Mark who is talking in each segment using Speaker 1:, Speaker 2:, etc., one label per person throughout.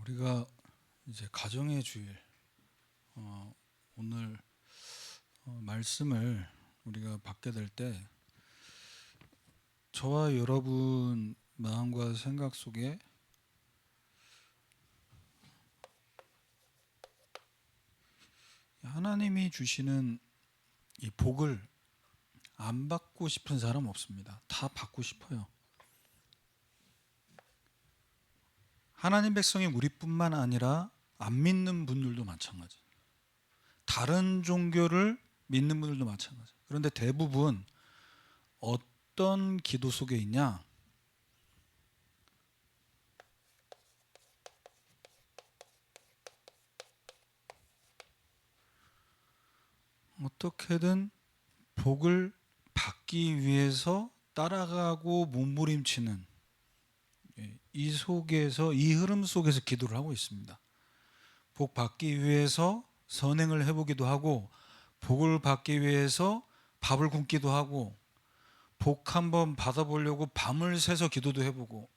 Speaker 1: 우리가 이제 가정의 주일 오늘 말씀을 우리가 받게 될 때 저와 여러분 마음과 생각 속에 하나님이 주시는 이 복을 안 받고 싶은 사람 없습니다. 다 받고 싶어요. 하나님 백성이 우리뿐만 아니라 안 믿는 분들도 마찬가지. 다른 종교를 믿는 분들도 마찬가지. 그런데 대부분 어떤 기도 속에 있냐? 어떻게든 복을 받기 위해서 따라가고 몸부림치는 이 속에서, 이 흐름 속에서 기도를 하고 있습니다. 복 받기 위해서 선행을 해보기도 하고, 복을 받기 위해서 밥을 굶기도 하고, 복 한번 받아보려고 밤을 새서 기도도 해보고,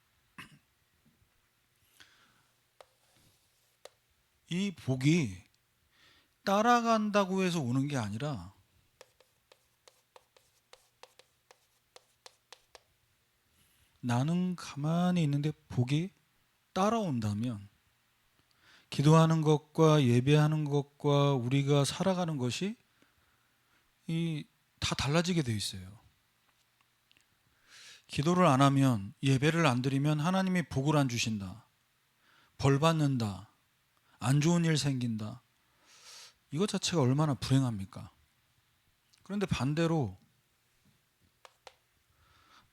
Speaker 1: 이 복이 따라간다고 해서 오는 게 아니라 나는 가만히 있는데 복이 따라온다면 기도하는 것과 예배하는 것과 우리가 살아가는 것이 다 달라지게 돼 있어요. 기도를 안 하면, 예배를 안 드리면 하나님이 복을 안 주신다, 벌 받는다, 안 좋은 일 생긴다, 이것 자체가 얼마나 불행합니까? 그런데 반대로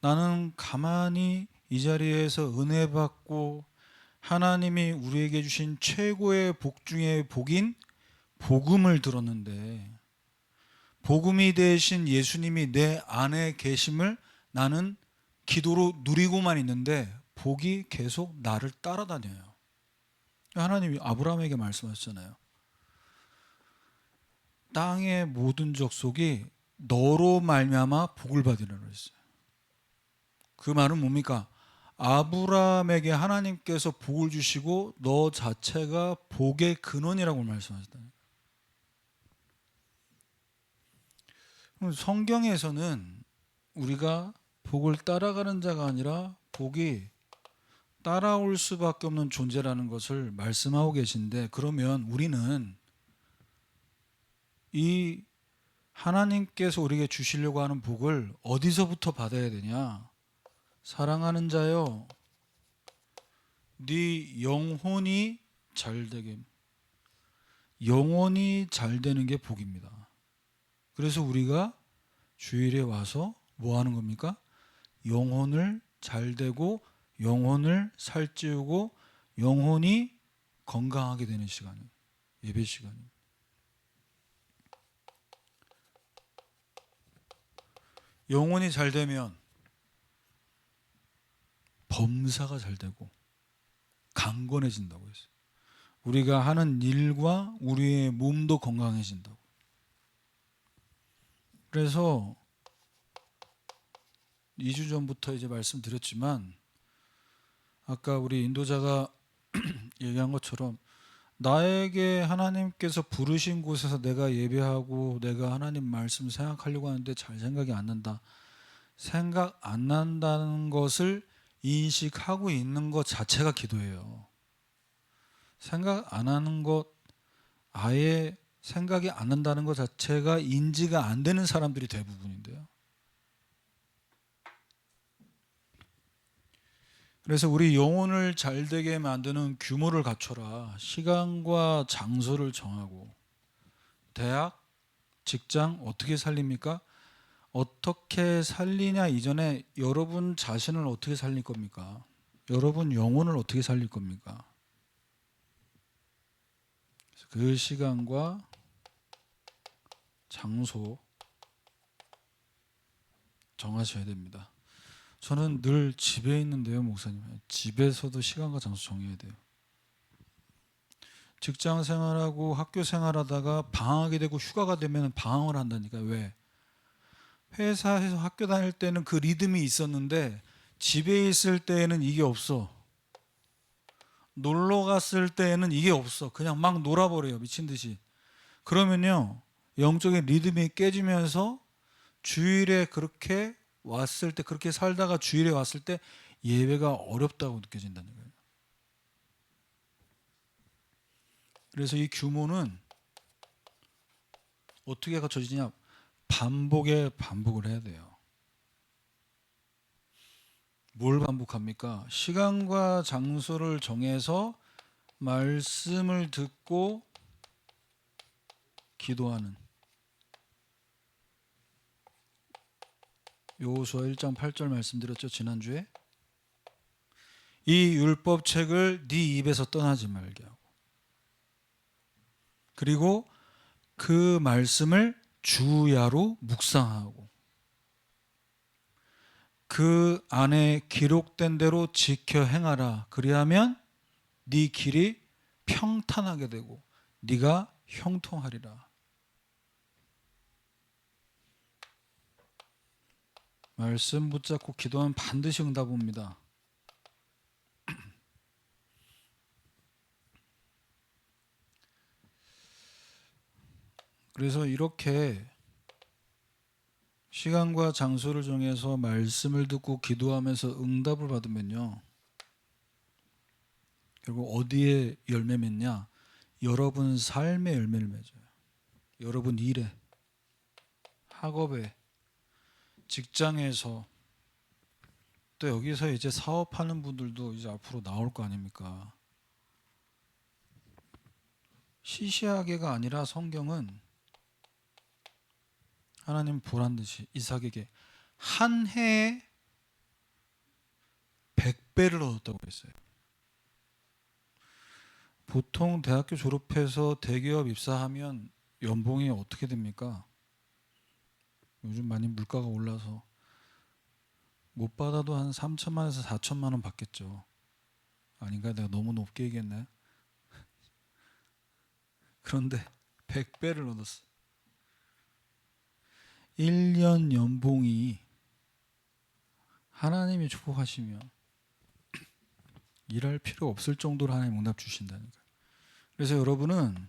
Speaker 1: 나는 가만히 이 자리에서 은혜 받고 하나님이 우리에게 주신 최고의 복 중의 복인 복음을 들었는데, 복음이 되신 예수님이 내 안에 계심을 나는 기도로 누리고만 있는데 복이 계속 나를 따라다녀요. 하나님이 아브라함에게 말씀하셨잖아요. 땅의 모든 족속이 너로 말미암아 복을 받으리라 했어요. 그 말은 뭡니까? 아브라함에게 하나님께서 복을 주시고 너 자체가 복의 근원이라고 말씀하셨다. 성경에서는 우리가 복을 따라가는 자가 아니라 복이 따라올 수밖에 없는 존재라는 것을 말씀하고 계신데, 그러면 우리는 이 하나님께서 우리에게 주시려고 하는 복을 어디서부터 받아야 되냐? 사랑하는 자여, 네 영혼이 잘되게, 영혼이 잘 되는 게 복입니다. 그래서 우리가 주일에 와서 뭐 하는 겁니까? 영혼을 잘 되고 영혼을 살찌우고 영혼이 건강하게 되는 시간이에요. 예배 시간이에요. 영혼이 잘 되면 범사가 잘 되고 강건해진다고 했어요. 우리가 하는 일과 우리의 몸도 건강해진다고. 그래서 2주 전부터 이제 말씀드렸지만, 아까 우리 인도자가 얘기한 것처럼 나에게 하나님께서 부르신 곳에서 내가 예배하고 내가 하나님 말씀 생각하려고 하는데 잘 생각이 안 난다. 생각 안 난다는 것을 인식하고 있는 것 자체가 기도예요. 생각 안 하는 것, 아예 생각이 안 난다는 것 자체가 인지가 안 되는 사람들이 대부분인데요. 그래서 우리 영혼을 잘되게 만드는 규모를 갖춰라. 시간과 장소를 정하고, 대학, 직장 어떻게 살립니까? 어떻게 살리냐 이전에 여러분 자신을 어떻게 살릴 겁니까? 여러분 영혼을 어떻게 살릴 겁니까? 그 시간과 장소 정하셔야 됩니다. 저는 늘 집에 있는데요, 목사님. 집에서도 시간과 장소 정해야 돼요. 직장 생활하고 학교 생활하다가 방학이 되고 휴가가 되면 방황을 한다니까. 왜? 회사에서 학교 다닐 때는 그 리듬이 있었는데 집에 있을 때에는 이게 없어. 놀러 갔을 때에는 이게 없어. 그냥 막 놀아버려요. 미친 듯이. 그러면요, 영적인 리듬이 깨지면서 주일에 그렇게 왔을 때, 그렇게 살다가 주일에 왔을 때 예배가 어렵다고 느껴진다는 거예요. 그래서 이 규모는 어떻게 갖춰지냐? 반복에 반복을 해야 돼요. 뭘 반복합니까? 시간과 장소를 정해서 말씀을 듣고 기도하는. 여호수아 1장 8절 말씀드렸죠, 지난주에. 이 율법책을 네 입에서 떠나지 말게 하고, 그리고 그 말씀을 주야로 묵상하고, 그 안에 기록된 대로 지켜 행하라. 그리하면 네 길이 평탄하게 되고 네가 형통하리라. 말씀 붙잡고 기도하면 반드시 응답 옵니다. 그래서 이렇게 시간과 장소를 정해서 말씀을 듣고 기도하면서 응답을 받으면요, 결국 어디에 열매 맺냐? 여러분 삶의 열매를 맺어요. 여러분 일에, 학업에, 직장에서, 또 여기서 이제 사업하는 분들도 이제 앞으로 나올 거 아닙니까? 시시하게가 아니라 성경은 하나님 보란 듯이 이삭에게 한 해에 100배를 얻었다고 했어요. 보통 대학교 졸업해서 대기업 입사하면 연봉이 어떻게 됩니까? 요즘 많이 물가가 올라서 못 받아도 한 3천만 원에서 4천만 원 받겠죠. 아닌가? 내가 너무 높게 얘기했나요? 그런데 100배를 얻었어. 1년 연봉이 하나님이 축복하시면 일할 필요 없을 정도로 하나님 응답 주신다는 거예요. 그래서 여러분은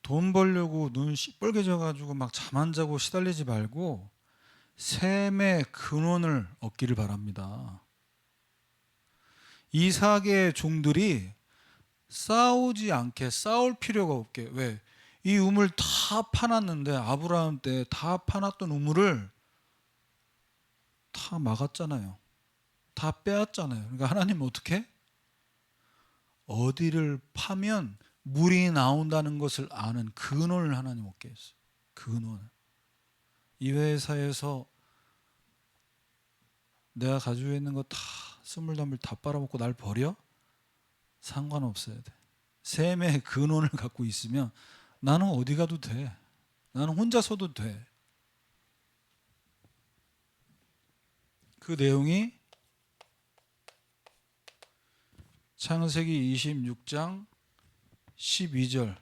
Speaker 1: 돈 벌려고 눈 시뻘개져 가지고 막 잠 안 자고 시달리지 말고 샘의 근원을 얻기를 바랍니다. 이삭의 종들이 싸우지 않게, 싸울 필요가 없게. 왜? 이 우물 다 파놨는데, 아브라함 때 다 파놨던 우물을 다 막았잖아요. 다 빼앗잖아요. 그러니까 하나님은 어떻게? 어디를 파면 물이 나온다는 것을 아는 근원을 하나님 얻게 했어요. 근원. 이 회사에서 내가 가지고 있는 거 다 스물담물 다 빨아먹고 날 버려? 상관없어야 돼. 샘의 근원을 갖고 있으면 나는 어디 가도 돼. 나는 혼자 서도 돼. 그 내용이 창세기 26장 12절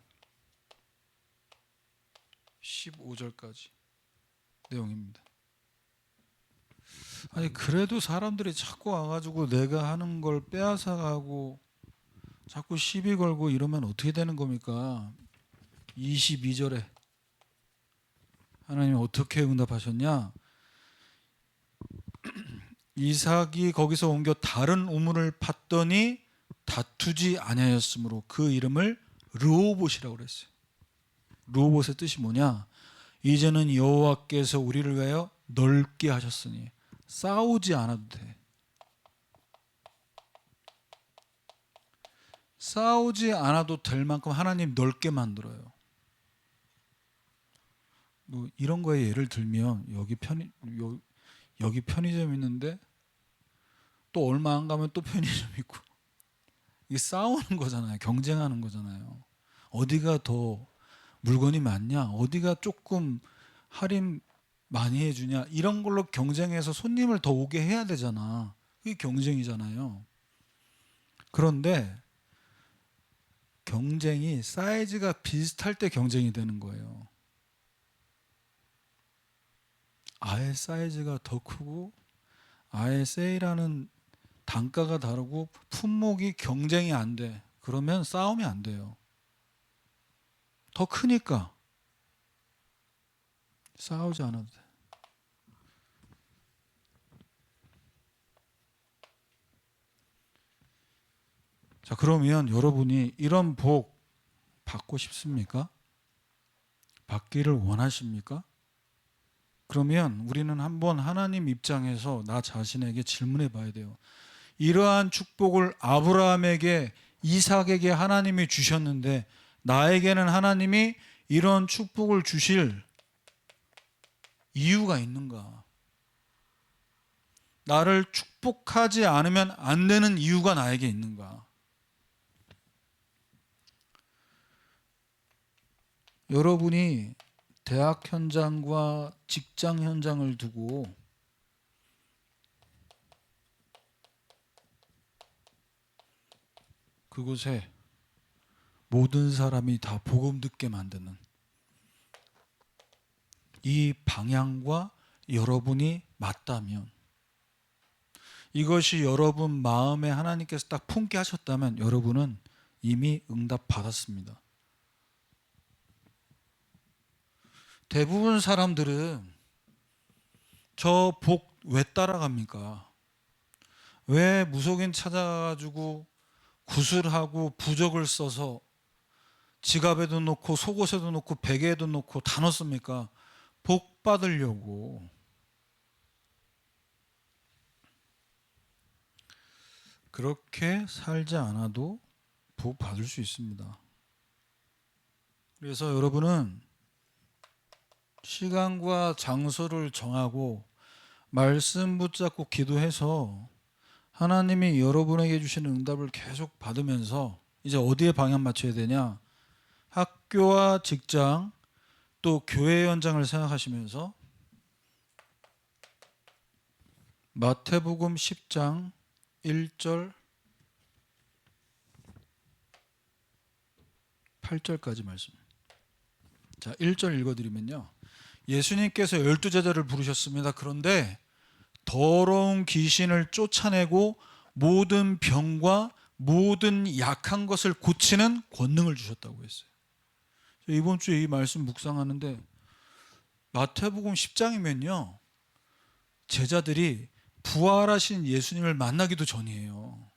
Speaker 1: 15절까지 내용입니다. 아니 그래도 사람들이 자꾸 와가지고 내가 하는 걸 빼앗아가고 자꾸 시비 걸고 이러면 어떻게 되는 겁니까? 22절에 하나님이 어떻게 응답하셨냐? 이삭이 거기서 옮겨 다른 우물을 팠더니 다투지 아니하였으므로 그 이름을 르호봇이라고 그랬어요. 르호봇의 뜻이 뭐냐? 이제는 여호와께서 우리를 위하여 넓게 하셨으니 싸우지 않아도 돼. 싸우지 않아도 될 만큼 하나님 넓게 만들어요. 뭐 이런 거에 예를 들면 여기 편의점 있는데 또 얼마 안 가면 또 편의점 있고, 이게 싸우는 거잖아요. 경쟁하는 거잖아요. 어디가 더 물건이 많냐, 어디가 조금 할인 많이 해주냐, 이런 걸로 경쟁해서 손님을 더 오게 해야 되잖아. 그게 경쟁이잖아요. 그런데 경쟁이 사이즈가 비슷할 때 경쟁이 되는 거예요. 아예 사이즈가 더 크고 아예 세일하는 단가가 다르고 품목이 경쟁이 안 돼. 그러면 싸움이 안 돼요. 더 크니까 싸우지 않아도 돼. 자, 그러면 여러분이 이런 복 받고 싶습니까? 받기를 원하십니까? 그러면 우리는 한번 하나님 입장에서 나 자신에게 질문해 봐야 돼요. 이러한 축복을 아브라함에게, 이삭에게 하나님이 주셨는데 나에게는 하나님이 이런 축복을 주실 이유가 있는가? 나를 축복하지 않으면 안 되는 이유가 나에게 있는가? 여러분이 대학 현장과 직장 현장을 두고 그곳에 모든 사람이 다 복음 듣게 만드는 이 방향과 여러분이 맞다면, 이것이 여러분 마음에 하나님께서 딱 품게 하셨다면 여러분은 이미 응답 받았습니다. 대부분 사람들은 저 복 왜 따라갑니까? 왜 무속인 찾아가지고 구슬하고 부적을 써서 지갑에도 넣고 속옷에도 넣고 베개에도 넣고 다 넣습니까? 복 받으려고. 그렇게 살지 않아도 복 받을 수 있습니다. 그래서 여러분은 시간과 장소를 정하고 말씀 붙잡고 기도해서 하나님이 여러분에게 주시는 응답을 계속 받으면서 이제 어디에 방향 맞춰야 되냐? 학교와 직장 또 교회 현장을 생각하시면서 마태복음 10장 1절 8절까지 말씀. 자, 1절 읽어드리면요. 예수님께서 12제자를 부르셨습니다. 그런데 더러운 귀신을 쫓아내고 모든 병과 모든 약한 것을 고치는 권능을 주셨다고 했어요. 이번 주에 이 말씀 묵상하는데 마태복음 10장이면요. 제자들이 부활하신 예수님을 만나기도 전이에요.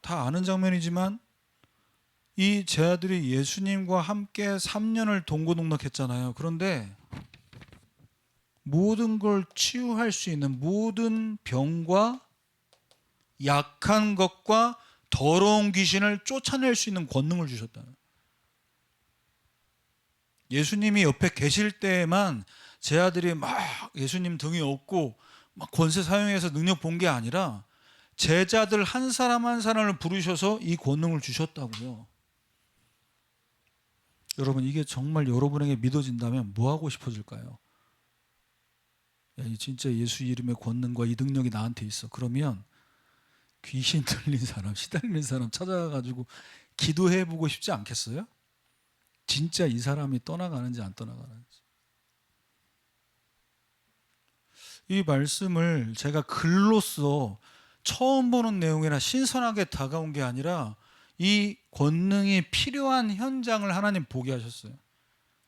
Speaker 1: 다 아는 장면이지만 이 제자들이 예수님과 함께 3년을 동고동락했잖아요. 그런데 모든 걸 치유할 수 있는 모든 병과 약한 것과 더러운 귀신을 쫓아낼 수 있는 권능을 주셨다. 예수님이 옆에 계실 때에만 제자들이 막 예수님 등에 업고 막 권세 사용해서 능력 본 게 아니라 제자들 한 사람 한 사람을 부르셔서 이 권능을 주셨다고요. 여러분, 이게 정말 여러분에게 믿어진다면 뭐 하고 싶어질까요? 야, 진짜 예수 이름의 권능과 이 능력이 나한테 있어. 그러면 귀신 들린 사람, 시달리는 사람 찾아가가지고 기도해보고 싶지 않겠어요? 진짜 이 사람이 떠나가는지 안 떠나가는지. 이 말씀을 제가 글로써 처음 보는 내용이라 신선하게 다가온 게 아니라 이 권능이 필요한 현장을 하나님 보게 하셨어요.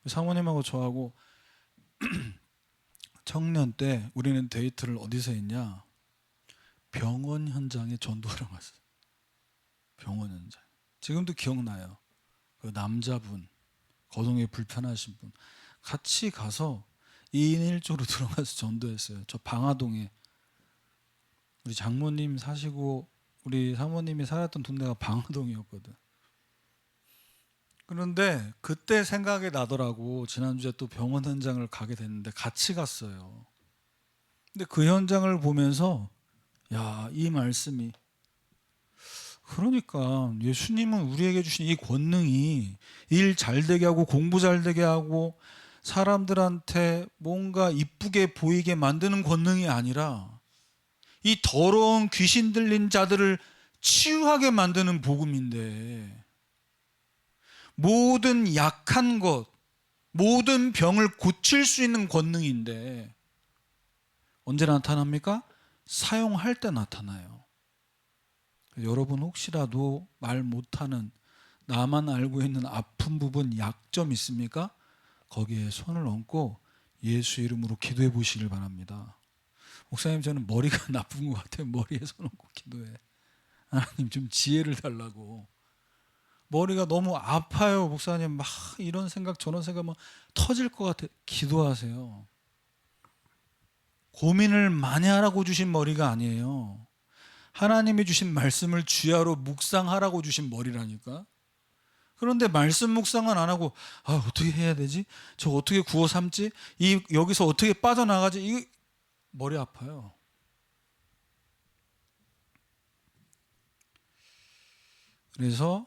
Speaker 1: 사모님하고 저하고 청년 때 우리는 데이트를 어디서 했냐? 병원 현장에 전도하러 갔어요. 병원 현장. 지금도 기억나요. 그 남자분, 거동이 불편하신 분 같이 가서 2인 1조로 들어가서 전도했어요. 저 방화동에 우리 장모님 사시고 우리 사모님이 살았던 동네가 방화동이었거든. 그런데 그때 생각이 나더라고. 지난주에 또 병원 현장을 가게 됐는데 같이 갔어요. 근데 그 현장을 보면서 야, 이 말씀이 그러니까 예수님은 우리에게 주신 이 권능이 일 잘 되게 하고 공부 잘 되게 하고 사람들한테 뭔가 이쁘게 보이게 만드는 권능이 아니라 이 더러운 귀신 들린 자들을 치유하게 만드는 복음인데, 모든 약한 것, 모든 병을 고칠 수 있는 권능인데 언제 나타납니까? 사용할 때 나타나요. 여러분 혹시라도 말 못하는, 나만 알고 있는 아픈 부분, 약점 있습니까? 거기에 손을 얹고 예수 이름으로 기도해 보시길 바랍니다. 목사님, 저는 머리가 나쁜 것 같아요. 머리에 손 얹고 기도해. 하나님 좀 지혜를 달라고. 머리가 너무 아파요. 목사님, 막 이런 생각 저런 생각 막 터질 것 같아. 기도하세요. 고민을 많이 하라고 주신 머리가 아니에요. 하나님이 주신 말씀을 주야로 묵상하라고 주신 머리라니까. 그런데 말씀 묵상은 안 하고, 어떻게 해야 되지? 저 어떻게 구워 삼지? 여기서 어떻게 빠져나가지? 이 머리 아파요. 그래서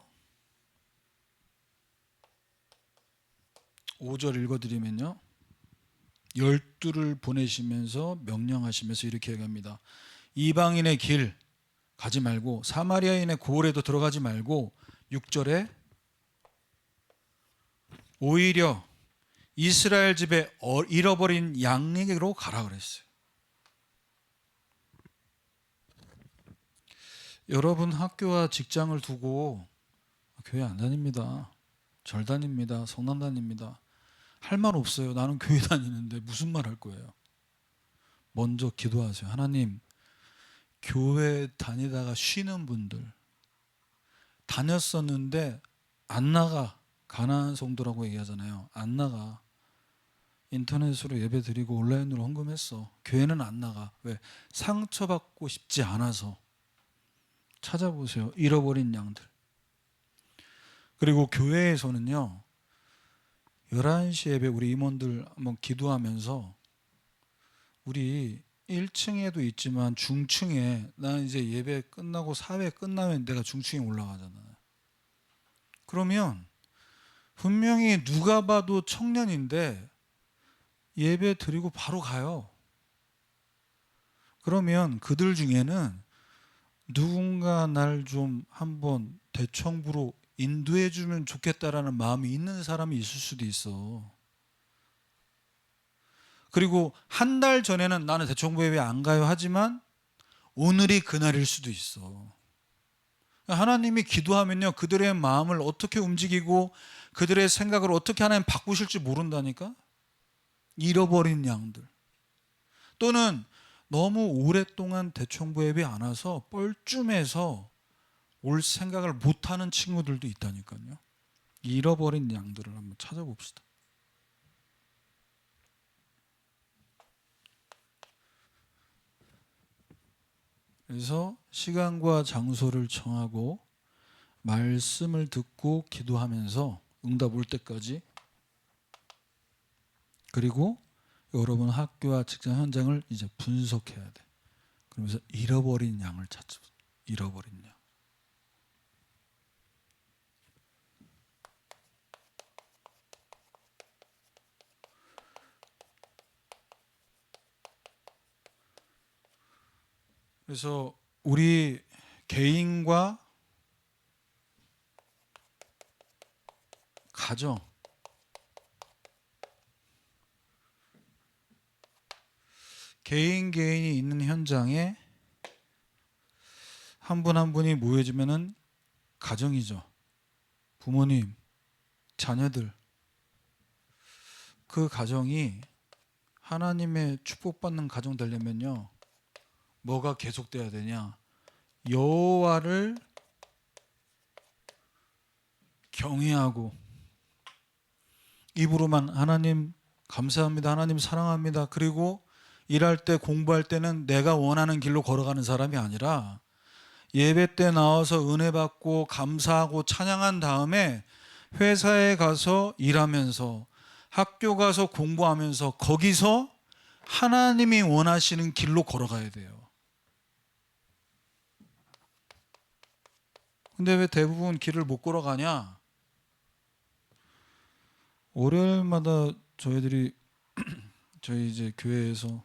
Speaker 1: 5절 읽어드리면요, 12를 보내시면서 명령하시면서 이렇게 얘기합니다. 이방인의 길 가지 말고 사마리아인의 고을에도 들어가지 말고, 6절에 오히려 이스라엘 집에 잃어버린 양에게로 가라 그랬어요. 여러분 학교와 직장을 두고 교회 안 다닙니다. 절 다닙니다. 성당 다닙니다. 할 말 없어요. 나는 교회 다니는데 무슨 말 할 거예요? 먼저 기도하세요. 하나님, 교회 다니다가 쉬는 분들, 다녔었는데 안 나가, 가난한 성도라고 얘기하잖아요. 안 나가. 인터넷으로 예배 드리고 온라인으로 헌금했어. 교회는 안 나가. 왜? 상처받고 싶지 않아서. 찾아보세요. 잃어버린 양들. 그리고 교회에서는요, 11시 예배 우리 임원들 한번 기도하면서, 우리 1층에도 있지만 중층에, 나는 이제 예배 끝나고 사회 끝나면 내가 중층에 올라가잖아요. 그러면 분명히 누가 봐도 청년인데 예배 드리고 바로 가요. 그러면 그들 중에는 누군가 날 좀 한번 대청부로 인도해 주면 좋겠다라는 마음이 있는 사람이 있을 수도 있어. 그리고 한 달 전에는 나는 대청부 예배 안 가요 하지만 오늘이 그날일 수도 있어. 하나님이 기도하면요, 그들의 마음을 어떻게 움직이고 그들의 생각을 어떻게 하나님 바꾸실지 모른다니까. 잃어버린 양들, 또는 너무 오랫동안 대청부 예배 안 와서 뻘쭘해서 올 생각을 못하는 친구들도 있다니까요. 잃어버린 양들을 한번 찾아봅시다. 그래서 시간과 장소를 정하고 말씀을 듣고 기도하면서 응답 올 때까지, 그리고 여러분 학교와 직장 현장을 이제 분석해야 돼. 그러면서 잃어버린 양을 찾죠. 잃어버린 양. 그래서 우리 개인과 가정, 개인이 있는 현장에 한 분 한 분이 모여지면은 가정이죠. 부모님, 자녀들. 그 가정이 하나님의 축복받는 가정 되려면요, 뭐가 계속돼야 되냐? 여호와를 경외하고 입으로만 하나님 감사합니다, 하나님 사랑합니다, 그리고 일할 때 공부할 때는 내가 원하는 길로 걸어가는 사람이 아니라 예배 때 나와서 은혜 받고 감사하고 찬양한 다음에 회사에 가서 일하면서 학교 가서 공부하면서 거기서 하나님이 원하시는 길로 걸어가야 돼요. 근데 왜 대부분 길을 못 걸어가냐? 월요일마다 저희들이 저희 이제 교회에서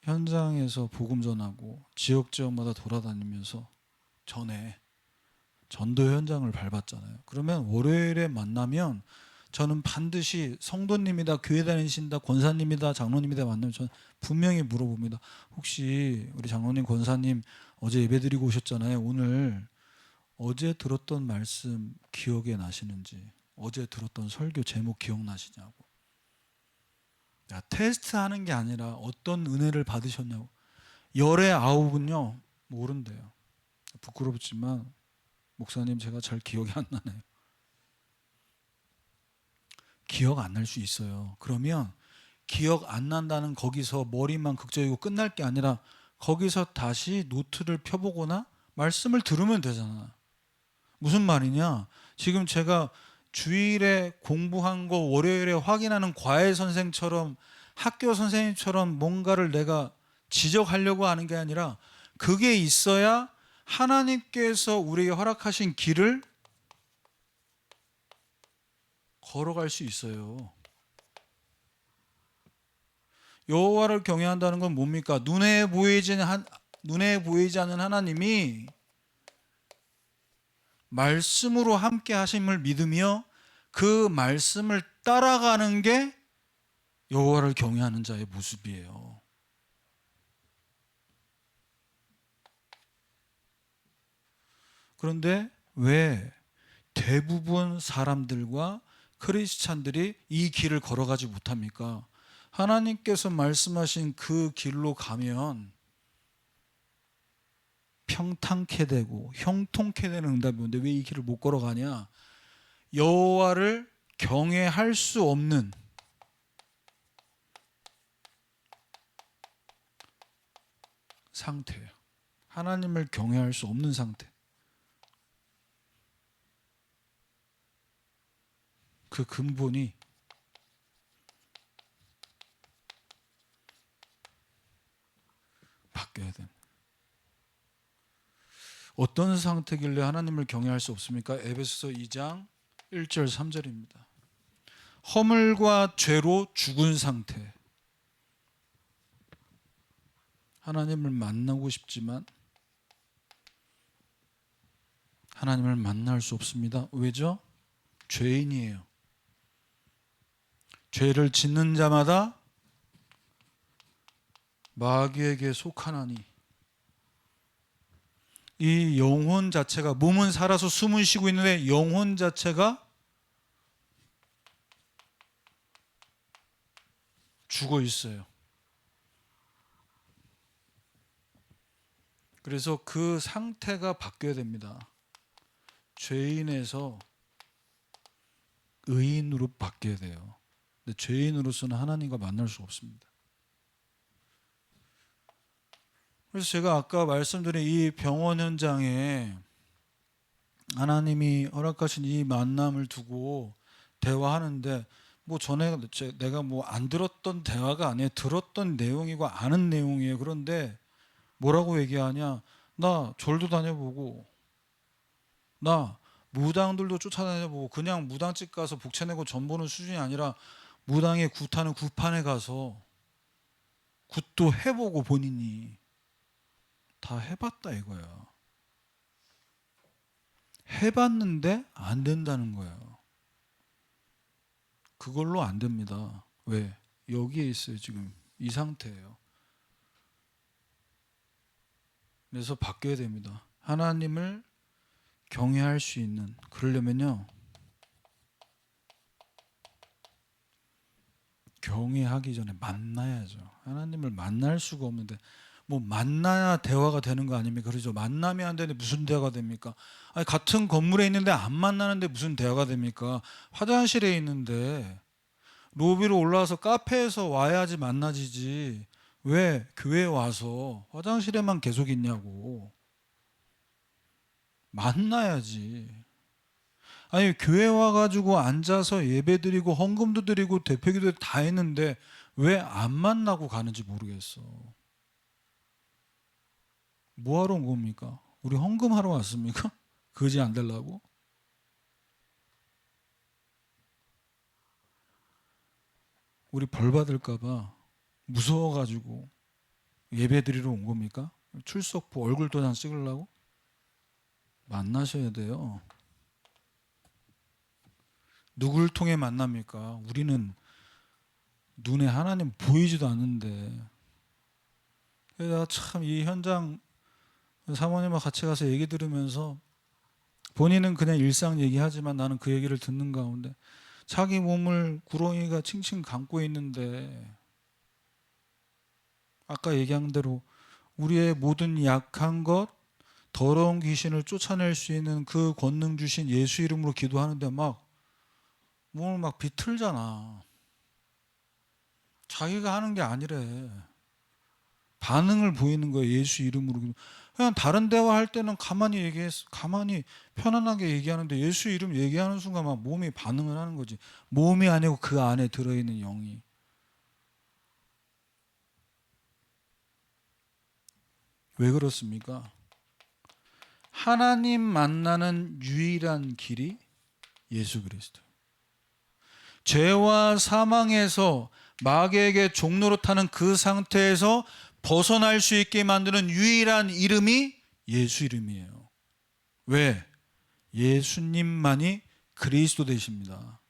Speaker 1: 현장에서 복음 전하고 지역마다 돌아다니면서 전에 전도 현장을 밟았잖아요. 그러면 월요일에 만나면 저는 반드시 성도님이다, 교회 다니신다, 권사님이다, 장로님이다 만나면 저는 분명히 물어봅니다. 혹시 우리 장로님, 권사님 어제 예배드리고 오셨잖아요. 오늘 어제 들었던 말씀 기억에 나시는지, 어제 들었던 설교 제목 기억나시냐고. 야, 테스트하는 게 아니라 어떤 은혜를 받으셨냐고. 열의 아홉은요 모른대요. 부끄럽지만 목사님 제가 잘 기억이 안 나네요. 기억 안 날 수 있어요. 그러면 기억 안 난다는 거기서 머리만 극적이고 끝날 게 아니라 거기서 다시 노트를 펴보거나 말씀을 들으면 되잖아. 무슨 말이냐? 지금 제가 주일에 공부한 거 월요일에 확인하는 과외 선생처럼 학교 선생님처럼 뭔가를 내가 지적하려고 하는 게 아니라 그게 있어야 하나님께서 우리에게 허락하신 길을 걸어갈 수 있어요. 여호와를 경외한다는 건 뭡니까? 눈에 보이지 않는 하나님이 말씀으로 함께 하심을 믿으며 그 말씀을 따라가는 게 여호와를 경외하는 자의 모습이에요. 그런데 왜 대부분 사람들과 크리스찬들이 이 길을 걸어가지 못합니까? 하나님께서 말씀하신 그 길로 가면 평탄케 되고 형통케 되는 응답이 오는데 왜 이 길을 못 걸어가냐? 여호와를 경외할 수 없는 상태예요. 하나님을 경외할 수 없는 상태. 그 근본이 바뀌어야 됩니다. 어떤 상태길래 하나님을 경외할 수 없습니까? 에베소서 2장 1절 3절입니다. 허물과 죄로 죽은 상태. 하나님을 만나고 싶지만 하나님을 만날 수 없습니다. 왜죠? 죄인이에요. 죄를 짓는 자마다 마귀에게 속하나니 이 영혼 자체가, 몸은 살아서 숨은 쉬고 있는데 영혼 자체가 죽어 있어요. 그래서 그 상태가 바뀌어야 됩니다. 죄인에서 의인으로 바뀌어야 돼요. 근데 죄인으로서는 하나님과 만날 수 없습니다. 그래서 제가 아까 말씀드린 이 병원 현장에 하나님이 허락하신 이 만남을 두고 대화하는데 뭐 전에 내가 뭐 안 들었던 대화가 아니에요. 들었던 내용이고 아는 내용이에요. 그런데 뭐라고 얘기하냐? 나 절도 다녀보고, 나 무당들도 쫓아다녀보고, 그냥 무당집 가서 복채 내고 전 보는 수준이 아니라 무당의 굿하는 굿판에 가서 굿도 해보고 본인이 다 해봤다 이거야. 해봤는데 안 된다는 거예요. 그걸로 안 됩니다. 왜? 여기에 있어요. 지금 이 상태예요. 그래서 바뀌어야 됩니다. 하나님을 경외할 수 있는, 그러려면요 경외하기 전에 만나야죠. 하나님을 만날 수가 없는데 뭐 만나야 대화가 되는 거 아닙니까? 그러죠. 만나면 안 되는데 무슨 대화가 됩니까? 아니, 같은 건물에 있는데 안 만나는데 무슨 대화가 됩니까? 화장실에 있는데 로비로 올라와서 카페에서 와야지 만나지지 왜 교회에 와서 화장실에만 계속 있냐고. 만나야지. 아니, 교회 와가지고 앉아서 예배드리고 헌금도 드리고 대표기도 다 했는데 왜 안 만나고 가는지 모르겠어. 뭐하러 온 겁니까? 우리 헌금하러 왔습니까? 거지 안 되려고? 우리 벌 받을까봐 무서워가지고 예배드리러 온 겁니까? 출석부 얼굴 도장 찍으려고? 만나셔야 돼요. 누굴 통해 만납니까? 우리는 눈에 하나님 보이지도 않는데. 그래서 참 이 현장 사모님과 같이 가서 얘기 들으면서 본인은 그냥 일상 얘기하지만 나는 그 얘기를 듣는 가운데 자기 몸을 구렁이가 칭칭 감고 있는데 아까 얘기한 대로 우리의 모든 약한 것, 더러운 귀신을 쫓아낼 수 있는 그 권능 주신 예수 이름으로 기도하는데 막 몸을 막 비틀잖아. 자기가 하는 게 아니래. 반응을 보이는 거예요. 예수 이름으로. 그냥 다른 대화할 때는 가만히 편안하게 얘기하는데 예수 이름 얘기하는 순간 막 몸이 반응을 하는 거지. 몸이 아니고 그 안에 들어있는 영이. 왜 그렇습니까? 하나님 만나는 유일한 길이 예수 그리스도. 죄와 사망에서 마귀에게 종로로 타는 그 상태에서 벗어날 수 있게 만드는 유일한 이름이 예수 이름이에요. 왜? 예수님만이 그리스도 되십니다.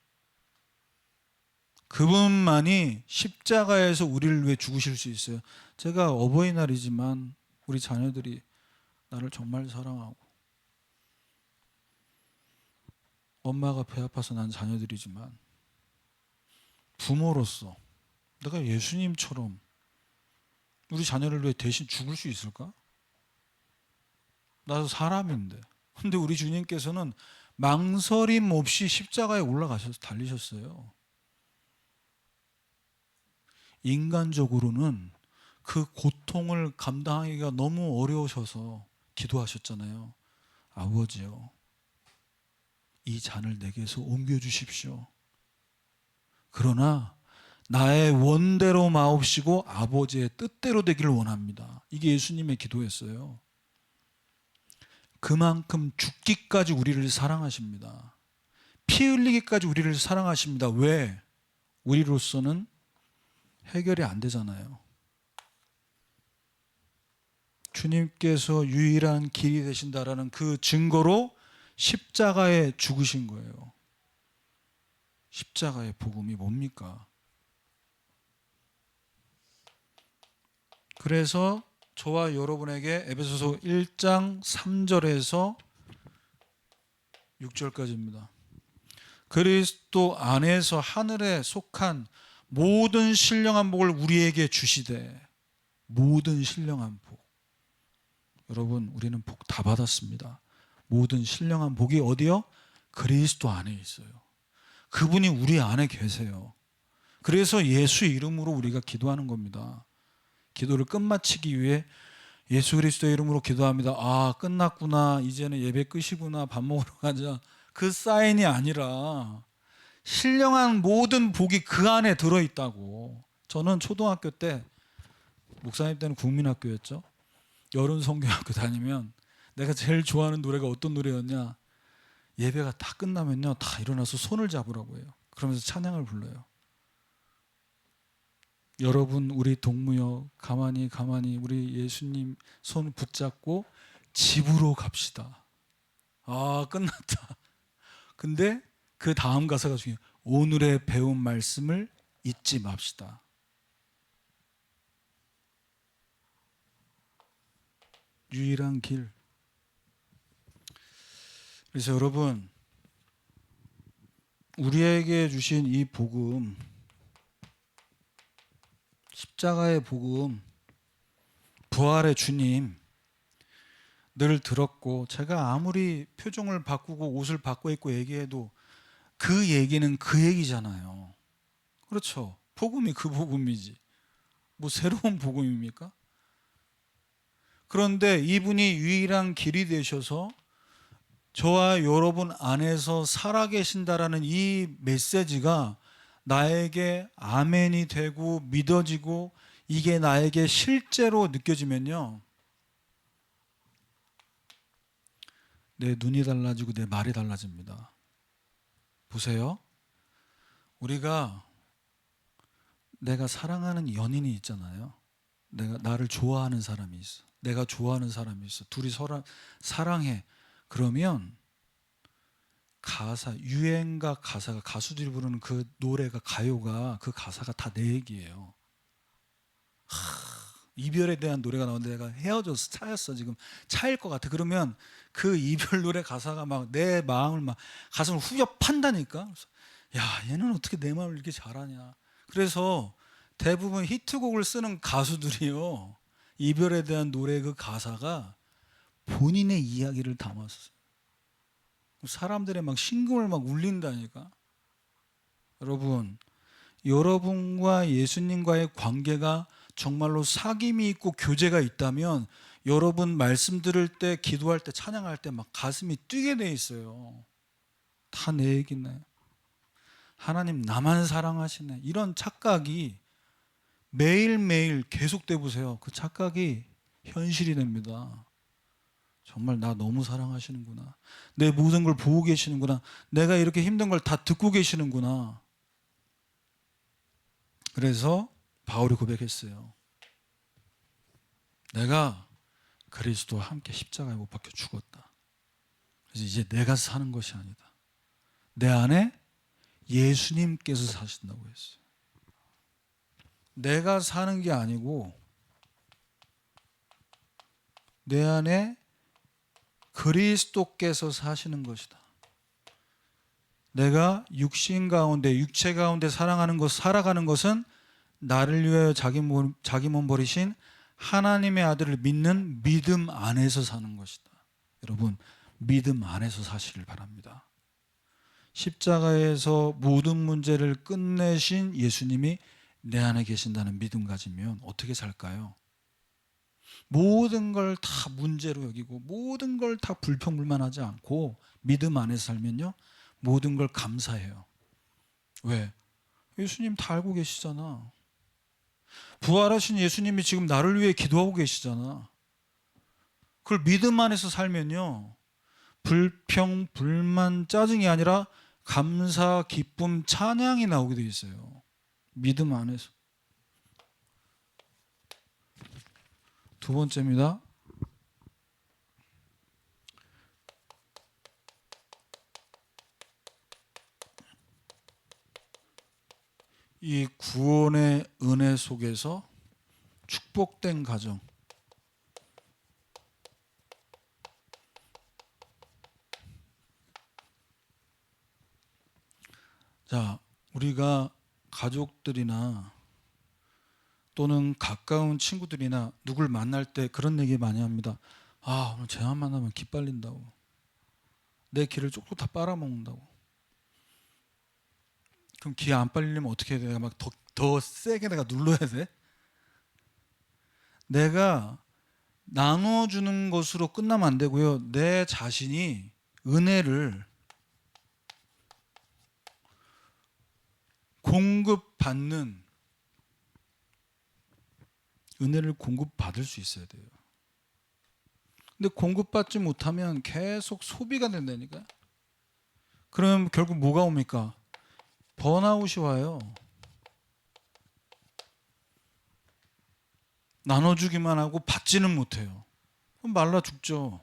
Speaker 1: 그분만이 십자가에서 우리를 위해 죽으실 수 있어요. 제가 어버이날이지만 우리 자녀들이 나를 정말 사랑하고 엄마가 배 아파서 난 자녀들이지만 부모로서 내가 예수님처럼 우리 자녀를 위해 대신 죽을 수 있을까? 나도 사람인데. 근데 우리 주님께서는 망설임 없이 십자가에 올라가셔서 달리셨어요. 인간적으로는 그 고통을 감당하기가 너무 어려우셔서 기도하셨잖아요. 아버지요, 이 잔을 내게서 옮겨주십시오. 그러나 나의 원대로 마옵시고 아버지의 뜻대로 되기를 원합니다. 이게 예수님의 기도였어요. 그만큼 죽기까지 우리를 사랑하십니다. 피 흘리기까지 우리를 사랑하십니다. 왜? 우리로서는 해결이 안 되잖아요. 주님께서 유일한 길이 되신다라는 그 증거로 십자가에 죽으신 거예요. 십자가의 복음이 뭡니까? 그래서 저와 여러분에게 에베소서 1장 3절에서 6절까지입니다. 그리스도 안에서 하늘에 속한 모든 신령한 복을 우리에게 주시되, 모든 신령한 복. 여러분, 우리는 복 다 받았습니다. 모든 신령한 복이 어디요? 그리스도 안에 있어요. 그분이 우리 안에 계세요. 그래서 예수 이름으로 우리가 기도하는 겁니다. 기도를 끝마치기 위해 예수 그리스도의 이름으로 기도합니다. 아, 끝났구나. 이제는 예배 끝이구나. 밥 먹으러 가자. 그 사인이 아니라 신령한 모든 복이 그 안에 들어있다고. 저는 초등학교 때, 목사님 때는 국민학교였죠. 여름 성경학교 다니면 내가 제일 좋아하는 노래가 어떤 노래였냐? 예배가 다 끝나면요, 다 일어나서 손을 잡으라고 해요. 그러면서 찬양을 불러요. 여러분, 우리 동무여 가만히 우리 예수님 손 붙잡고 집으로 갑시다. 아, 끝났다. 근데 그 다음 가사가 중요해요. 오늘의 배운 말씀을 잊지 맙시다. 유일한 길. 그래서 여러분, 우리에게 주신 이 복음, 십자가의 복음, 부활의 주님 늘 들었고, 제가 아무리 표정을 바꾸고 옷을 바꿔 입고 얘기해도 그 얘기는 그 얘기잖아요. 그렇죠? 복음이 그 복음이지. 뭐 새로운 복음입니까? 그런데 이분이 유일한 길이 되셔서 저와 여러분 안에서 살아계신다라는 이 메시지가 나에게 아멘이 되고 믿어지고 이게 나에게 실제로 느껴지면요, 내 눈이 달라지고 내 말이 달라집니다. 보세요. 우리가 내가 사랑하는 연인이 있잖아요. 나를 좋아하는 사람이 있어. 내가 좋아하는 사람이 있어. 둘이 서로 사랑해. 그러면 가사, 유행가 가사가, 가수들이 부르는 그 노래가, 가요가, 그 가사가 다 내 얘기예요. 이별에 대한 노래가 나오는데 내가 헤어져서 차였어, 지금 차일 것 같아. 그러면 그 이별 노래 가사가 막 내 마음을 막 가슴을 후벼 판다니까. 그래서 야, 얘는 어떻게 내 마음을 이렇게 잘하냐. 그래서 대부분 히트곡을 쓰는 가수들이요, 이별에 대한 노래 그 가사가 본인의 이야기를 담았어요. 사람들의 막 심금을 막 울린다니까. 여러분, 여러분과 예수님과의 관계가 정말로 사귐이 있고 교제가 있다면 여러분 말씀 들을 때, 기도할 때, 찬양할 때 막 가슴이 뛰게 돼 있어요. 다 내 얘기네. 하나님 나만 사랑하시네. 이런 착각이 매일매일 계속돼 보세요. 그 착각이 현실이 됩니다. 정말 나 너무 사랑하시는구나. 내 모든 걸 보고 계시는구나. 내가 이렇게 힘든 걸 다 듣고 계시는구나. 그래서 바울이 고백했어요. 내가 그리스도와 함께 십자가에 못 박혀 죽었다. 그래서 이제 내가 사는 것이 아니다. 내 안에 예수님께서 사신다고 했어요. 내가 사는 게 아니고 내 안에 그리스도께서 사시는 것이다. 내가 육신 가운데, 육체 가운데 살아가는 것은 나를 위하여 자기 몸 버리신 하나님의 아들을 믿는 믿음 안에서 사는 것이다. 여러분, 믿음 안에서 사시길 바랍니다. 십자가에서 모든 문제를 끝내신 예수님이 내 안에 계신다는 믿음 가지면 어떻게 살까요? 모든 걸 다 문제로 여기고 모든 걸 다 불평불만하지 않고 믿음 안에서 살면요, 모든 걸 감사해요. 왜? 예수님 다 알고 계시잖아. 부활하신 예수님이 지금 나를 위해 기도하고 계시잖아. 그걸 믿음 안에서 살면요, 불평, 불만, 짜증이 아니라 감사, 기쁨, 찬양이 나오게 돼 있어요. 믿음 안에서. 두 번째입니다. 이 구원의 은혜 속에서 축복된 가정. 자, 우리가 가족들이나 또는 가까운 친구들이나 누굴 만날 때 그런 얘기 많이 합니다. 아, 오늘 쟤만 만나면 기 빨린다고. 내 기를 쪽쪽 다 빨아먹는다고. 그럼 기 안 빨리려면 어떻게 해야 돼? 내가 막 더 세게 내가 눌러야 돼? 내가 나눠주는 것으로 끝나면 안 되고요. 내 자신이 은혜를 공급받는, 은혜를 공급받을 수 있어야 돼요. 근데 공급받지 못하면 계속 소비가 된다니까. 그럼 결국 뭐가 옵니까? 번아웃이 와요. 나눠주기만 하고 받지는 못해요. 그럼 말라 죽죠.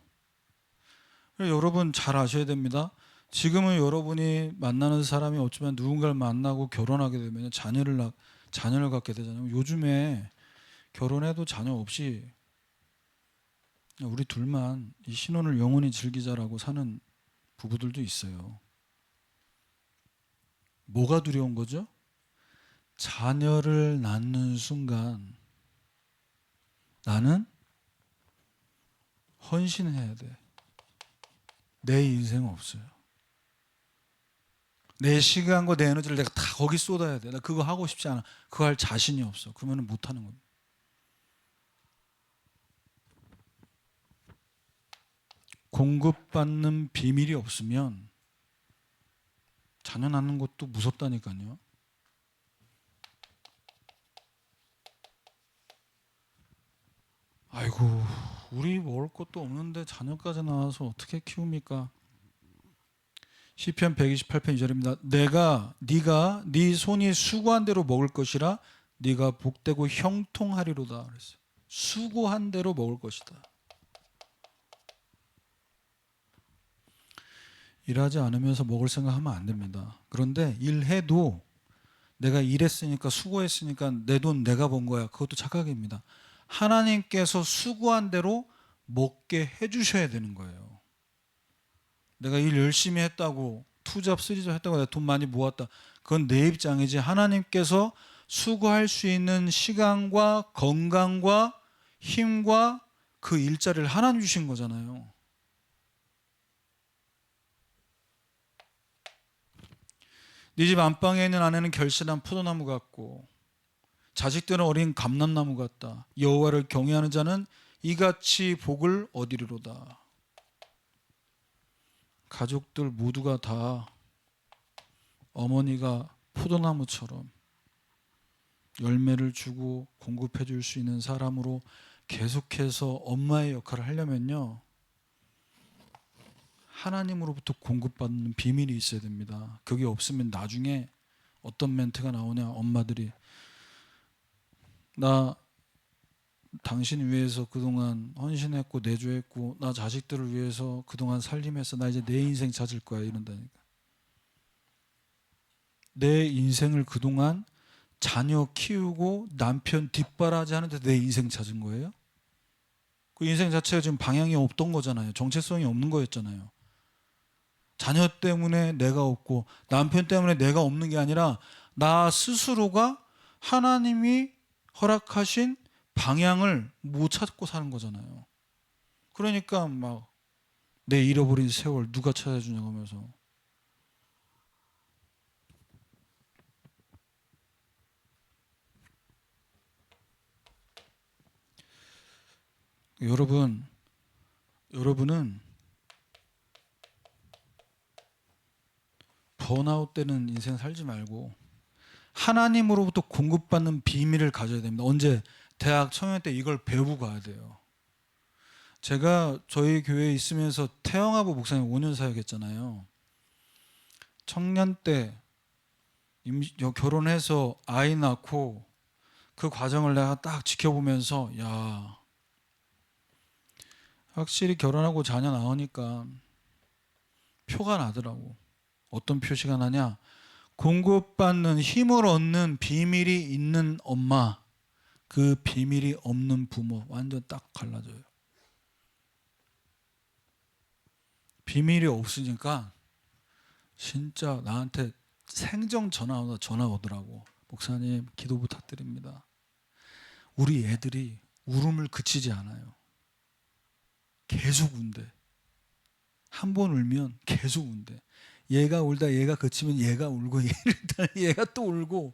Speaker 1: 여러분 잘 아셔야 됩니다. 지금은 여러분이 만나는 사람이 어쩌면 누군가를 만나고 결혼하게 되면 자녀를 갖게 되잖아요. 요즘에 결혼해도 자녀 없이 우리 둘만 이 신혼을 영원히 즐기자라고 사는 부부들도 있어요. 뭐가 두려운 거죠? 자녀를 낳는 순간 나는 헌신해야 돼. 내 인생 없어요. 내 시간과 내 에너지를 내가 다 거기 쏟아야 돼. 나 그거 하고 싶지 않아. 그거 할 자신이 없어. 그러면 못하는 겁니다. 공급받는 비밀이 없으면 자녀 낳는 것도 무섭다니까요. 아이고, 우리 먹을 것도 없는데 자녀까지 낳아서 어떻게 키웁니까? 시편 128편 2절입니다. 네가 네 손이 수고한 대로 먹을 것이라 네가 복되고 형통하리로다 그랬어요. 수고한 대로 먹을 것이다. 일하지 않으면서 먹을 생각하면 안 됩니다. 그런데 일해도 내가 일했으니까 수고했으니까 내 돈 내가 번 거야. 그것도 착각입니다. 하나님께서 수고한 대로 먹게 해주셔야 되는 거예요. 내가 일 열심히 했다고 투잡 쓰리잡 했다고 내가 돈 많이 모았다. 그건 내 입장이지. 하나님께서 수고할 수 있는 시간과 건강과 힘과 그 일자리를 하나님 주신 거잖아요. 네 집 안방에 있는 아내는 결실한 포도나무 같고 자식들은 어린 감람나무 같다. 여호와를 경외하는 자는 이같이 복을 얻으리로다. 가족들 모두가 다 어머니가 포도나무처럼 열매를 주고 공급해 줄 수 있는 사람으로 계속해서 엄마의 역할을 하려면요, 하나님으로부터 공급받는 비밀이 있어야 됩니다. 그게 없으면 나중에 어떤 멘트가 나오냐, 엄마들이 나 당신 위해서 그동안 헌신했고 내조했고 나 자식들을 위해서 그동안 살림했어. 나 이제 내 인생 찾을 거야. 이런다니까. 내 인생을 그동안 자녀 키우고 남편 뒷바라지 하는데 내 인생 찾은 거예요? 그 인생 자체가 지금 방향이 없던 거잖아요. 정체성이 없는 거였잖아요. 자녀 때문에 내가 없고 남편 때문에 내가 없는 게 아니라 나 스스로가 하나님이 허락하신 방향을 못 찾고 사는 거잖아요. 그러니까 막 내 잃어버린 세월 누가 찾아주냐고 하면서. 여러분은 번아웃 되는 인생 살지 말고 하나님으로부터 공급받는 비밀을 가져야 됩니다. 언제? 대학 청년 때 이걸 배우고 가야 돼요. 제가 저희 교회에 있으면서 태영아부 목사님 5년 사역했잖아요. 청년 때 결혼해서 아이 낳고 그 과정을 내가 딱 지켜보면서 야, 확실히 결혼하고 자녀 나오니까 표가 나더라고. 어떤 표시가 나냐? 공급받는 힘을 얻는 비밀이 있는 엄마, 그 비밀이 없는 부모 완전 딱 갈라져요. 비밀이 없으니까 진짜 나한테 생정 전화 오더라고. 목사님 기도 부탁드립니다. 우리 애들이 울음을 그치지 않아요. 계속 운대. 한 번 울면 계속 운대. 얘가 울다 얘가 그치면 얘가 울고 얘가 또 울고.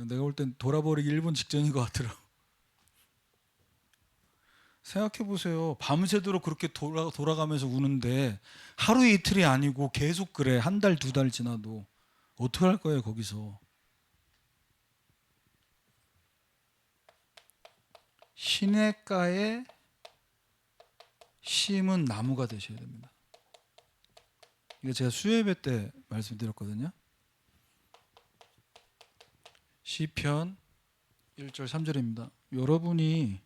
Speaker 1: 내가 볼 땐 돌아버리기 1분 직전인 것 같더라고. 생각해 보세요. 밤새도록 그렇게 돌아가면서 우는데 하루 이틀이 아니고 계속 그래. 한 달, 두 달 지나도. 어떻게 할 거예요, 거기서. 시냇가에 심은 나무가 되셔야 됩니다. 이거 제가 수요예배 때 말씀드렸거든요. 시편 1절 3절입니다. 여러분이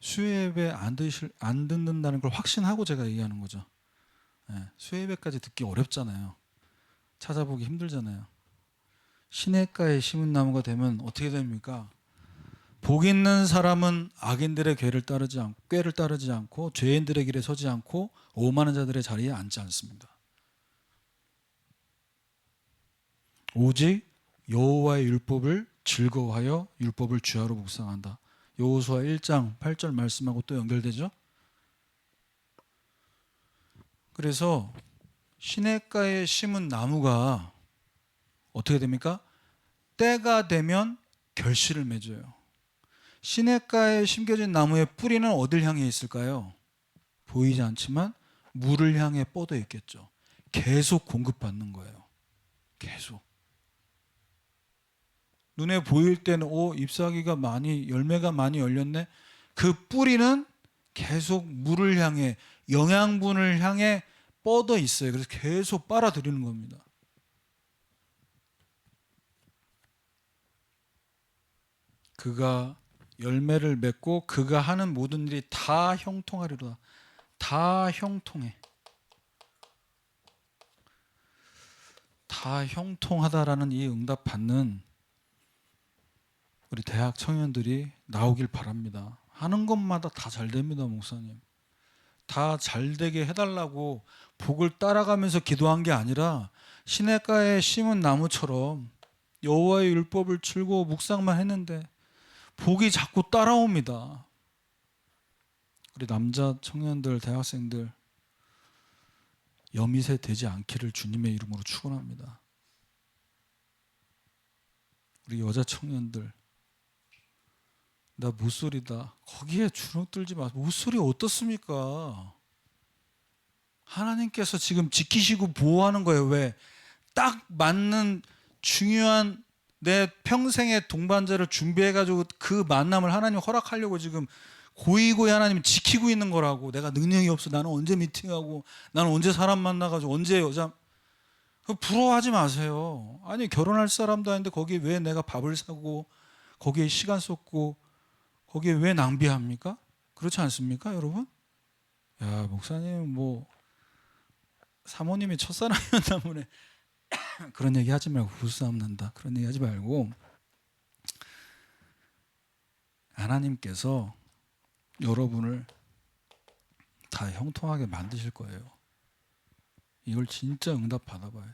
Speaker 1: 수요예배 안 듣는다는 걸 확신하고 제가 얘기하는 거죠. 수요예배까지 듣기 어렵잖아요. 찾아보기 힘들잖아요. 시냇가에 심은 나무가 되면 어떻게 됩니까? 복 있는 사람은 악인들의 꾀를 따르지 않고 죄인들의 길에 서지 않고 오만한 자들의 자리에 앉지 않습니다. 오직 여호와의 율법을 즐거워하여 율법을 주야로 묵상한다. 여호수아 1장 8절 말씀하고 또 연결되죠. 그래서 시냇가에 심은 나무가 어떻게 됩니까? 때가 되면 결실을 맺어요. 시냇가에 심겨진 나무의 뿌리는 어딜 향해 있을까요? 보이지 않지만 물을 향해 뻗어 있겠죠. 계속 공급받는 거예요. 계속. 눈에 보일 때는 잎사귀가 열매가 많이 열렸네. 그 뿌리는 계속 물을 향해, 영양분을 향해 뻗어 있어요. 그래서 계속 빨아들이는 겁니다. 그가 열매를 맺고 그가 하는 모든 일이 다 형통하리로다. 다 형통해. 다 형통하다라는 이 응답 받는 우리 대학 청년들이 나오길 바랍니다. 하는 것마다 다 잘 됩니다, 목사님. 다 잘 되게 해달라고 복을 따라가면서 기도한 게 아니라 시냇가에 심은 나무처럼 여호와의 율법을 들고 묵상만 했는데 복이 자꾸 따라옵니다. 우리 남자 청년들, 대학생들 여미새 되지 않기를 주님의 이름으로 축원합니다. 우리 여자 청년들 나 못소리다. 거기에 주눅들지 마세요. 못소리 어떻습니까? 하나님께서 지금 지키시고 보호하는 거예요. 왜? 딱 맞는 중요한 내 평생의 동반자를 준비해가지고 그 만남을 하나님 허락하려고 지금 고이고이 하나님 지키고 있는 거라고. 내가 능력이 없어. 나는 언제 미팅하고 나는 언제 사람 만나가지고 언제 여자. 부러워하지 마세요. 아니 결혼할 사람도 아닌데 거기에 왜 내가 밥을 사고 거기에 시간 쏟고 거기에 왜 낭비합니까? 그렇지 않습니까, 여러분? 야, 목사님 뭐 사모님이 첫사랑이었나 보네. 그런 얘기 하지 말고 부부싸움 난다. 그런 얘기 하지 말고 하나님께서 여러분을 다 형통하게 만드실 거예요. 이걸 진짜 응답 받아봐요.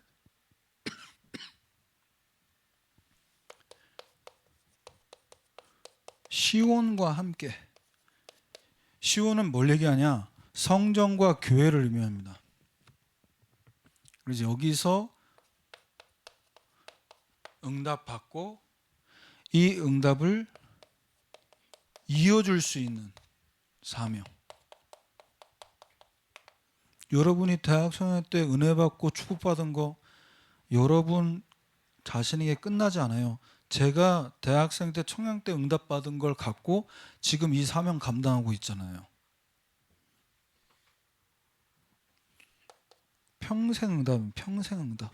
Speaker 1: 시온과 함께. 시온은 뭘 얘기하냐? 성전과 교회를 의미합니다. 그래서 여기서 응답 받고 이 응답을 이어줄 수 있는 사명. 여러분이 대학 청년 때 은혜 받고 축복받은 거 여러분 자신에게 끝나지 않아요. 제가 대학생 때 청년 때 응답 받은 걸 갖고 지금 이 사명 감당하고 있잖아요. 평생 응답은 평생 응답.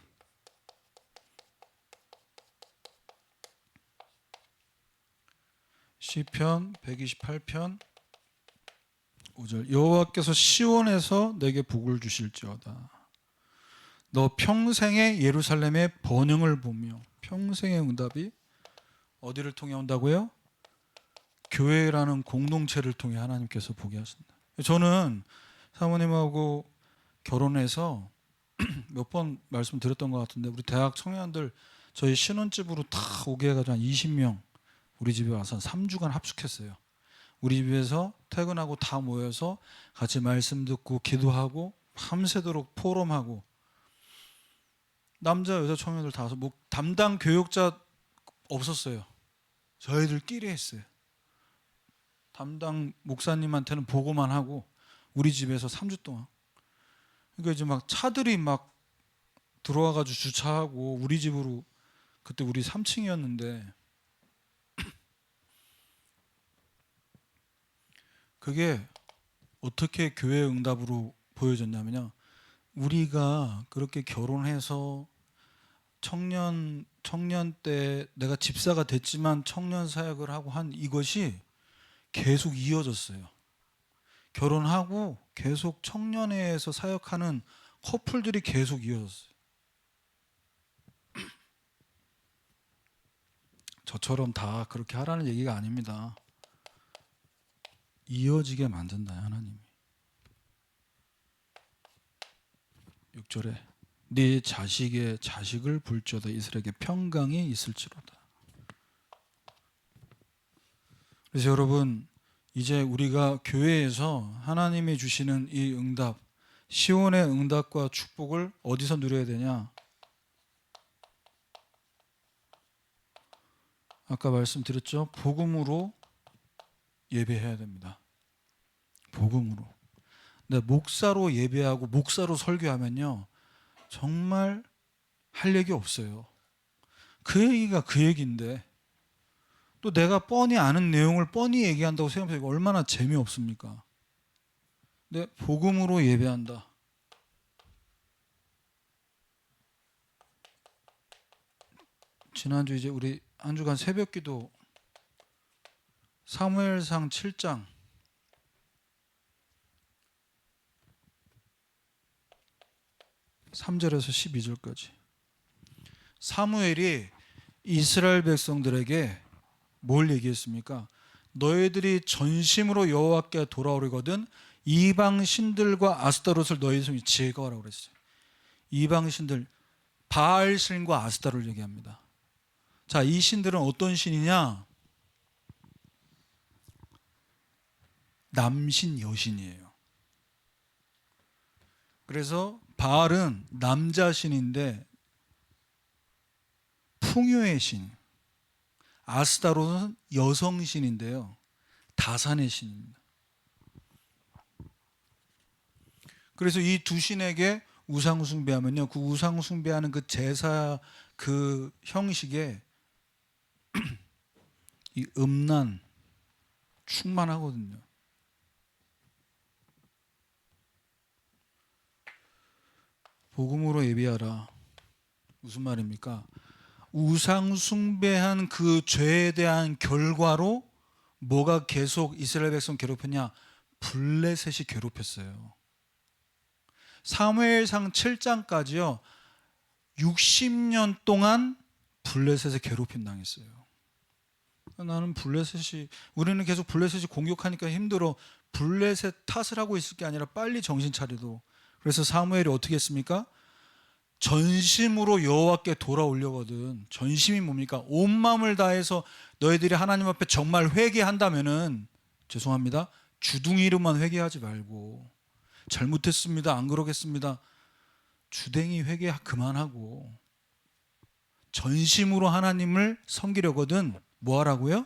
Speaker 1: 시편 128편 5절 여호와께서 시온에서 내게 복을 주실지어다. 너 평생에 예루살렘의 번영을 보며. 평생의 응답이 어디를 통해 온다고요? 교회라는 공동체를 통해 하나님께서 보게 하신다. 저는 사모님하고 결혼해서 몇 번 말씀드렸던 것 같은데 우리 대학 청년들 저희 신혼집으로 다 오게 해가지고 한 20명 우리 집에 와서 3주간 합숙했어요. 우리 집에서 퇴근하고 다 모여서 같이 말씀 듣고 기도하고 밤새도록 포럼하고 남자 여자 청년들 다 와서 뭐 담당 교육자 없었어요. 저희들끼리 했어요. 담당 목사님한테는 보고만 하고 우리 집에서 3주 동안. 그러니까 이제 막 차들이 막 들어와가지고 주차하고 우리 집으로 그때 우리 3층이었는데 그게 어떻게 교회 응답으로 보여졌냐면요. 우리가 그렇게 결혼해서 청년 때 내가 집사가 됐지만 청년 사역을 하고 한 이것이 계속 이어졌어요. 결혼하고 계속 청년회에서 사역하는 커플들이 계속 이어졌어요. 저처럼 다 그렇게 하라는 얘기가 아닙니다. 이어지게 만든다 하나님이. 6절에 네 자식의 자식을 불지어다 이스라엘에게 평강이 있을지로다. 그래서 여러분 이제 우리가 교회에서 하나님이 주시는 이 응답, 시온의 응답과 축복을 어디서 누려야 되냐? 아까 말씀드렸죠? 복음으로 예배해야 됩니다. 복음으로. 근데 목사로 예배하고 목사로 설교하면요 정말 할 얘기 없어요. 그 얘기가 그 얘기인데 또 내가 뻔히 아는 내용을 뻔히 얘기한다고 생각해보니까 얼마나 재미없습니까? 근데 복음으로 예배한다. 지난주 이제 우리 한 주간 새벽기도 사무엘상 7장 3절에서 12절까지 사무엘이 이스라엘 백성들에게 뭘 얘기했습니까? 너희들이 전심으로 여호와께 돌아오려거든 이방 신들과 아스타롯을 너희 손에 제거하라고 그랬어요. 이방 신들, 바알 신과 아스타롯을 얘기합니다. 자, 이 신들은 어떤 신이냐? 남신 여신이에요. 그래서 바알은 남자 신인데 풍요의 신, 아스타롯은 여성 신인데요, 다산의 신입니다. 그래서 이 두 신에게 우상 숭배하면요, 그 우상 숭배하는 그 제사 그 형식에 이 음란 충만하거든요. 복음으로 예비하라. 무슨 말입니까? 우상 숭배한 그 죄에 대한 결과로 뭐가 계속 이스라엘 백성 괴롭혔냐? 블레셋이 괴롭혔어요. 사무엘상 7장까지요 60년 동안 블레셋에 괴롭힘 당했어요. 나는 블레셋이, 우리는 계속 블레셋이 공격하니까 힘들어. 블레셋 탓을 하고 있을 게 아니라 빨리 정신 차리도. 그래서 사무엘이 어떻게 했습니까? 전심으로 여호와께 돌아오려거든. 전심이 뭡니까? 온 마음을 다해서 너희들이 하나님 앞에 정말 회개한다면은, 죄송합니다, 주둥이로만 회개하지 말고, 잘못했습니다, 안 그러겠습니다, 주댕이 회개 그만하고 전심으로 하나님을 섬기려거든 뭐 하라고요?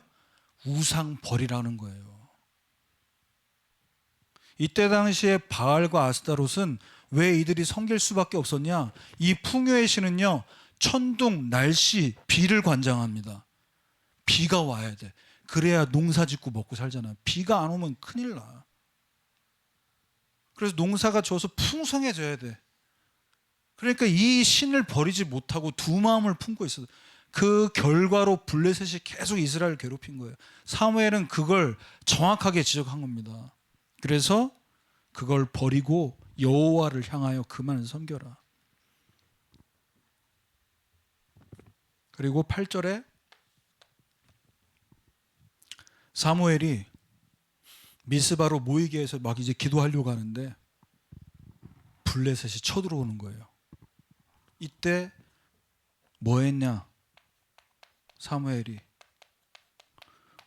Speaker 1: 우상 버리라는 거예요. 이때 당시에 바알과 아스타롯은 왜 이들이 섬길 수밖에 없었냐? 이 풍요의 신은요, 천둥, 날씨, 비를 관장합니다. 비가 와야 돼. 그래야 농사 짓고 먹고 살잖아. 비가 안 오면 큰일 나. 그래서 농사가 져서 풍성해져야 돼. 그러니까 이 신을 버리지 못하고 두 마음을 품고 있어요. 그 결과로 블레셋이 계속 이스라엘을 괴롭힌 거예요. 사무엘은 그걸 정확하게 지적한 겁니다. 그래서 그걸 버리고 여호와를 향하여 그만 섬겨라. 그리고 8절에 사무엘이 미스바로 모이게 해서 막 이제 기도하려고 하는데 블레셋이 쳐들어오는 거예요. 이때 뭐 했냐? 사무엘이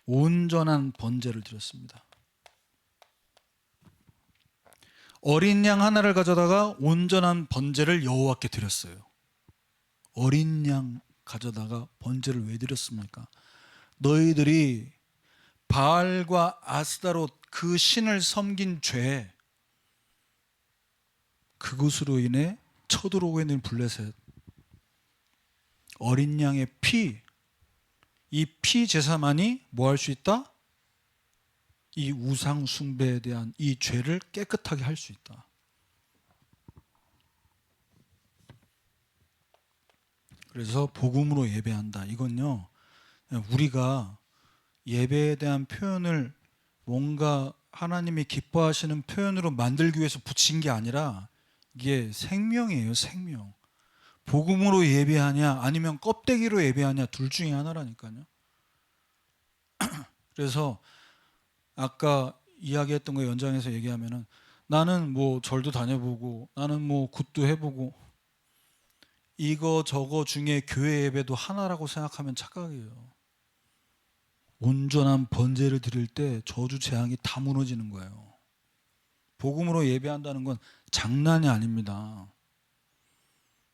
Speaker 1: 온전한 번제를 드렸습니다. 어린 양 하나를 가져다가 온전한 번제를 여호와께 드렸어요. 어린 양 가져다가 번제를 왜 드렸습니까? 너희들이 바알과 아스타롯 그 신을 섬긴 죄, 그것으로 인해 쳐들어오고 있는 블레셋, 어린 양의 피, 이 피 제사만이 뭐 할 수 있다? 이 우상 숭배에 대한 이 죄를 깨끗하게 할 수 있다. 그래서 복음으로 예배한다. 이건요, 우리가 예배에 대한 표현을 뭔가 하나님이 기뻐하시는 표현으로 만들기 위해서 붙인 게 아니라 이게 생명이에요, 생명. 복음으로 예배하냐 아니면 껍데기로 예배하냐, 둘 중에 하나라니까요. 그래서 아까 이야기했던 거 연장해서 얘기하면은, 나는 뭐 절도 다녀보고 나는 뭐 굿도 해보고 이거 저거 중에 교회 예배도 하나라고 생각하면 착각이에요. 온전한 번제를 드릴 때 저주 재앙이 다 무너지는 거예요. 복음으로 예배한다는 건 장난이 아닙니다.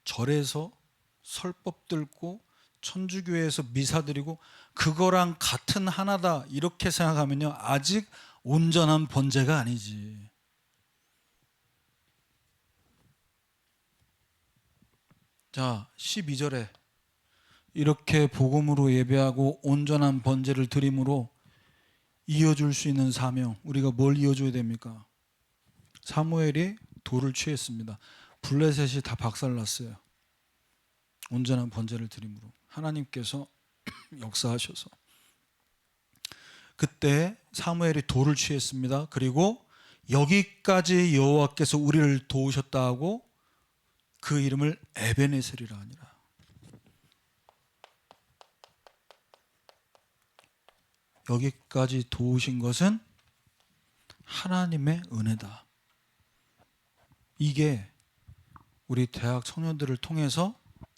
Speaker 1: 절에서 설법 들고 천주교회에서 미사 드리고 그거랑 같은 하나다 이렇게 생각하면요, 아직 온전한 번제가 아니지. 자, 12절에 이렇게 복음으로 예배하고 온전한 번제를 드림으로 이어줄 수 있는 사명, 우리가 뭘 이어줘야 됩니까? 사무엘이 돌을 취했습니다. 블레셋이 다 박살났어요. 온전한 번제를 드림으로 하나님께서 역사하셔서 그때 사무엘이 돌을 취했습니다. 그리고 여기까지 여호와께서 우리를 도우셨다 하고 그 이름을 에베네셀이라 하니라. 여기까지 도우신 것은 하나님의 은혜다. 이게 우리 대학 청년들을 통해서,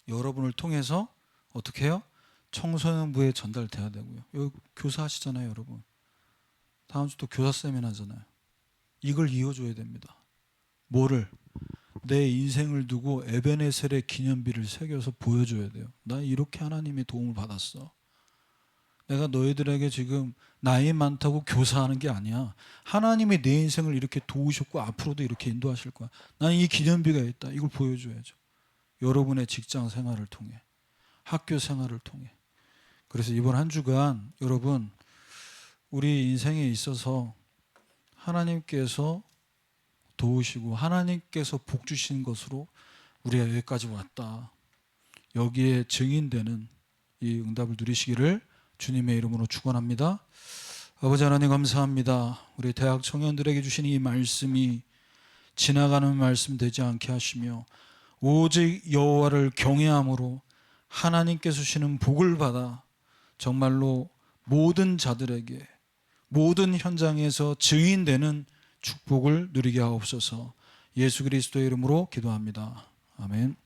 Speaker 1: 여러분을 통해서 어떻게 해요? 청소년부에 전달돼야 되고요. 여기 교사 하시잖아요, 여러분. 다음 주 또 교사 세미나잖아요. 이걸 이어줘야 됩니다. 뭐를? 내 인생을 두고 에베네셀의 기념비를 새겨서 보여줘야 돼요. 나 이렇게 하나님의 도움을 받았어. 내가 너희들에게 지금 나이 많다고 교사하는 게 아니야. 하나님이 내 인생을 이렇게 도우셨고 앞으로도 이렇게 인도하실 거야. 나는 이 기념비가 있다. 이걸 보여줘야죠. 여러분의 직장 생활을 통해, 학교 생활을 통해. 그래서 이번 한 주간 여러분, 우리 인생에 있어서 하나님께서 도우시고 하나님께서 복 주신 것으로 우리가 여기까지 왔다. 여기에 증인되는 이 응답을 누리시기를 주님의 이름으로 축원합니다. 아버지 하나님 감사합니다. 우리 대학 청년들에게 주신 이 말씀이 지나가는 말씀 되지 않게 하시며 오직 여호와를 경외함으로 하나님께서 주시는 복을 받아 정말로 모든 자들에게 모든 현장에서 증인되는 축복을 누리게 하옵소서. 예수 그리스도의 이름으로 기도합니다. 아멘.